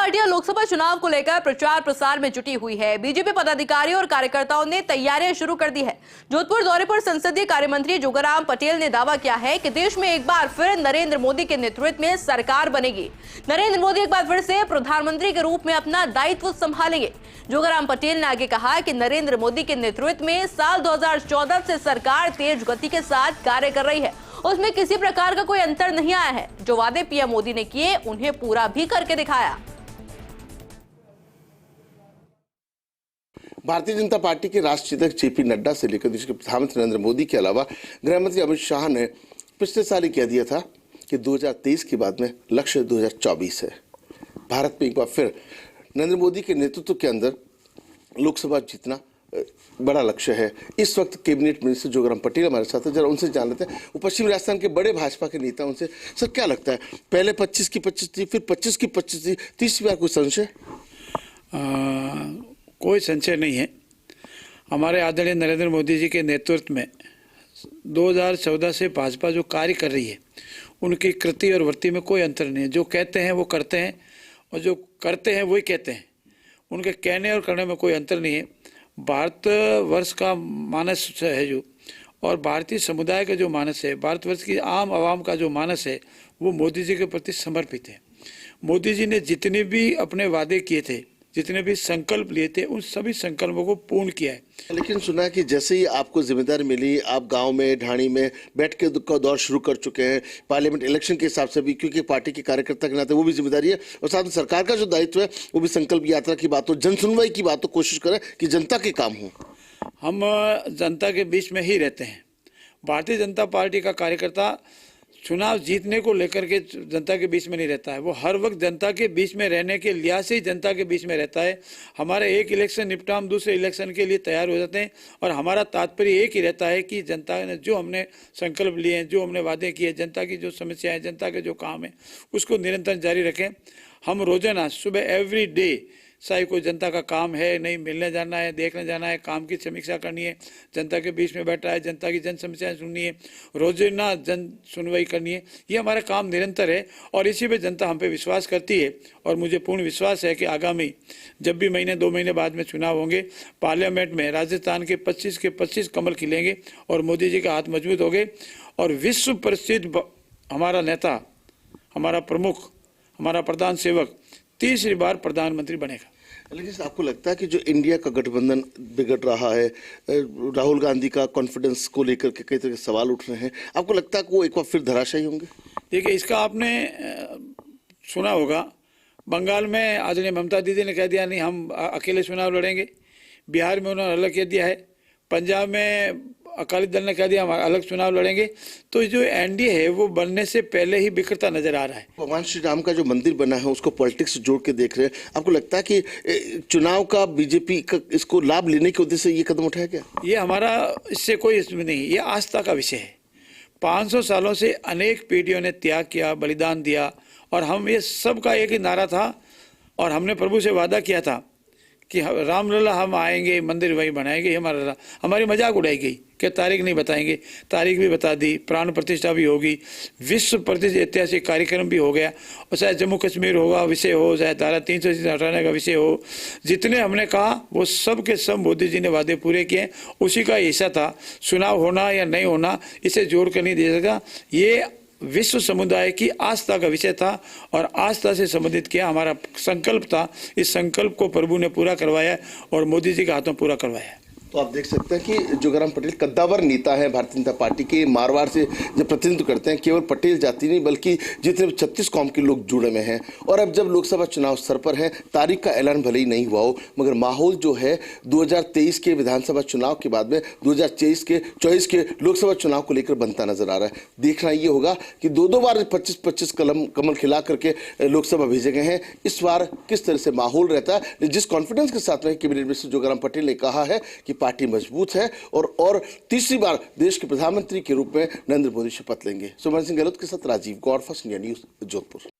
पार्टियां लोकसभा चुनाव को लेकर प्रचार प्रसार में जुटी हुई है। बीजेपी पदाधिकारियों और कार्यकर्ताओं ने तैयारियां शुरू कर दी है। जोधपुर दौरे पर संसदीय कार्य मंत्री जोगाराम पटेल ने दावा किया है कि देश में एक बार फिर नरेंद्र मोदी के नेतृत्व में सरकार बनेगी। नरेंद्र मोदी एक बार फिर से प्रधानमंत्री के रूप में अपना दायित्व संभालेंगे। जोगाराम पटेल ने आगे कहा कि नरेंद्र मोदी के नेतृत्व में साल 2014 से सरकार तेज गति के साथ कार्य कर रही है। उसमें किसी प्रकार का कोई अंतर नहीं आया है। जो वादे पीएम मोदी ने किए उन्हें पूरा भी करके दिखाया। भारतीय जनता पार्टी के राष्ट्रीय अध्यक्ष जेपी नड्डा से लेकर देश के प्रधानमंत्री नरेंद्र मोदी के अलावा गृह मंत्री अमित शाह ने पिछले साल ही कह दिया था कि 2023 के बाद में लक्ष्य 2024 है। भारत में एक बार फिर नरेंद्र मोदी के नेतृत्व के अंदर लोकसभा जीतना बड़ा लक्ष्य है। इस वक्त कैबिनेट मिनिस्टर जोगाराम पटेल हमारे साथ है, जरा उनसे जान लेते हैं। वो पश्चिमी राजस्थान के बड़े भाजपा के नेता, उनसे सर क्या लगता है, पहले 25 की 25 थी, फिर 25 की 25 थी, तीसरी बार कोई संशय? कोई संशय नहीं है। हमारे आदरणीय नरेंद्र मोदी जी के नेतृत्व में 2014 से भाजपा जो कार्य कर रही है उनकी कृति और वृत्ति में कोई अंतर नहीं है। जो कहते हैं वो करते हैं और जो करते हैं वही कहते हैं। उनके कहने और करने में कोई अंतर नहीं है। भारतवर्ष का मानस है जो, और भारतीय समुदाय का जो मानस है, भारतवर्ष की आम आवाम का जो मानस है, वो मोदी जी के प्रति समर्पित है। मोदी जी ने जितने भी अपने वादे किए थे, जितने भी संकल्प लिए थे, उन सभी संकल्पों को पूर्ण किया है। लेकिन सुना है कि जैसे ही आपको जिम्मेदारी मिली, आप गांव में ढाणी में बैठ के का दौर शुरू कर चुके हैं। पार्लियामेंट इलेक्शन के हिसाब से भी, क्योंकि पार्टी के कार्यकर्ता के नाते वो भी जिम्मेदारी है, और साथ में सरकार का जो दायित्व है वो भी संकल्प यात्रा की बात हो, जन सुनवाई की बात हो, कोशिश करें कि जनता के काम हो। हम जनता के बीच में ही रहते हैं। भारतीय जनता पार्टी का कार्यकर्ता चुनाव जीतने को लेकर के जनता के बीच में नहीं रहता है। वो हर वक्त जनता के बीच में रहने के लिहाज से ही जनता के बीच में रहता है। हमारा एक इलेक्शन निपटा, हम दूसरे इलेक्शन के लिए तैयार हो जाते हैं, और हमारा तात्पर्य एक ही रहता है कि जनता ने जो हमने संकल्प लिए हैं, जो हमने वादे किए, जनता की जो समस्याएं हैं, जनता के जो काम है, उसको निरंतर जारी रखें। हम रोजाना सुबह एवरी डे, चाहे कोई जनता का काम है नहीं, मिलने जाना है, देखने जाना है, काम की समीक्षा करनी है, जनता के बीच में बैठा है, जनता की जन समस्याएं सुननी है, रोजाना जन सुनवाई करनी है, ये हमारा काम निरंतर है। और इसी पे जनता हम पे विश्वास करती है। और मुझे पूर्ण विश्वास है कि आगामी जब भी महीने 2 महीने बाद में चुनाव होंगे, पार्लियामेंट में राजस्थान के 25 कमल खिलेंगे और मोदी जी का हाथ मजबूत हो गए, और विश्व प्रसिद्ध हमारा नेता, हमारा प्रमुख, हमारा प्रधान सेवक तीसरी बार प्रधानमंत्री बनेगा। लेकिन आपको लगता है कि जो इंडिया का गठबंधन बिगड़ रहा है, राहुल गांधी का कॉन्फिडेंस को लेकर के कई तरह के सवाल उठ रहे हैं, आपको लगता है कि वो एक बार फिर धराशायी होंगे? देखिए, इसका आपने सुना होगा, बंगाल में आदरणीय ममता दीदी ने कह दिया नहीं, हम अकेले चुनाव लड़ेंगे। बिहार में उन्होंने अलग कह दिया है। पंजाब में अकाली दल ने कह दिया हम अलग चुनाव लड़ेंगे। तो जो एनडीए है वो बनने से पहले ही बिखरता नजर आ रहा है। भगवान श्री राम का जो मंदिर बना है उसको पॉलिटिक्स से जोड़ के देख रहे हैं। आपको लगता है कि चुनाव का बीजेपी का इसको लाभ लेने के उद्देश्य से ये कदम उठाया गया? ये हमारा इससे कोई इसमें नहीं, ये आस्था का विषय है। 500 सालों से अनेक पीढ़ियों ने त्याग किया, बलिदान दिया, और हम ये सब का एक ही नारा था, और हमने प्रभु से वादा किया था कि रामलला हम आएंगे, मंदिर वही बनाएंगे। हमारी मजाक उड़ाई गई कि तारीख नहीं बताएंगे, तारीख भी बता दी, प्राण प्रतिष्ठा भी होगी, विश्व प्रतिष्ठित ऐतिहासिक कार्यक्रम भी हो गया। और चाहे जम्मू कश्मीर होगा विषय हो, चाहे धारा 370 हटाने का विषय हो, जितने हमने कहा वो सब के सब मोदी जी ने वादे पूरे किए। उसी का हिस्सा था। चुनाव होना या नहीं होना, इसे जोड़ कर नहीं दे सका। ये विश्व समुदाय की आस्था का विषय था, और आस्था से संबंधित किया हमारा संकल्प था। इस संकल्प को प्रभु ने पूरा करवाया और मोदी जी के हाथों पूरा करवाया। तो आप देख सकते हैं कि जोगाराम पटेल कद्दावर नेता है भारतीय जनता पार्टी के। मारवाड़ से जब प्रतिनिधित्व करते हैं, केवल पटेल जाति नहीं बल्कि जितने 36 कौम के लोग जुड़े हुए हैं। और अब जब लोकसभा चुनाव सर पर है, तारीख का ऐलान भले ही नहीं हुआ हो, मगर माहौल जो है 2023 के विधानसभा चुनाव के बाद में 2024 के लोकसभा चुनाव को लेकर बनता नजर आ रहा है। देखना ये होगा कि 2 बार 25 कमल खिला करके लोकसभा भेजे गए हैं। इस बार किस तरह से माहौल रहता है। जिस कॉन्फिडेंस के साथ में कैबिनेट मिनिस्टर जोगाराम पटेल ने कहा है कि पार्टी मजबूत है, और तीसरी बार देश के प्रधानमंत्री के रूप में नरेंद्र मोदी शपथ लेंगे। सुमन सिंह गहलोत के साथ Rajiv Gaur, first India news, Jodhpur.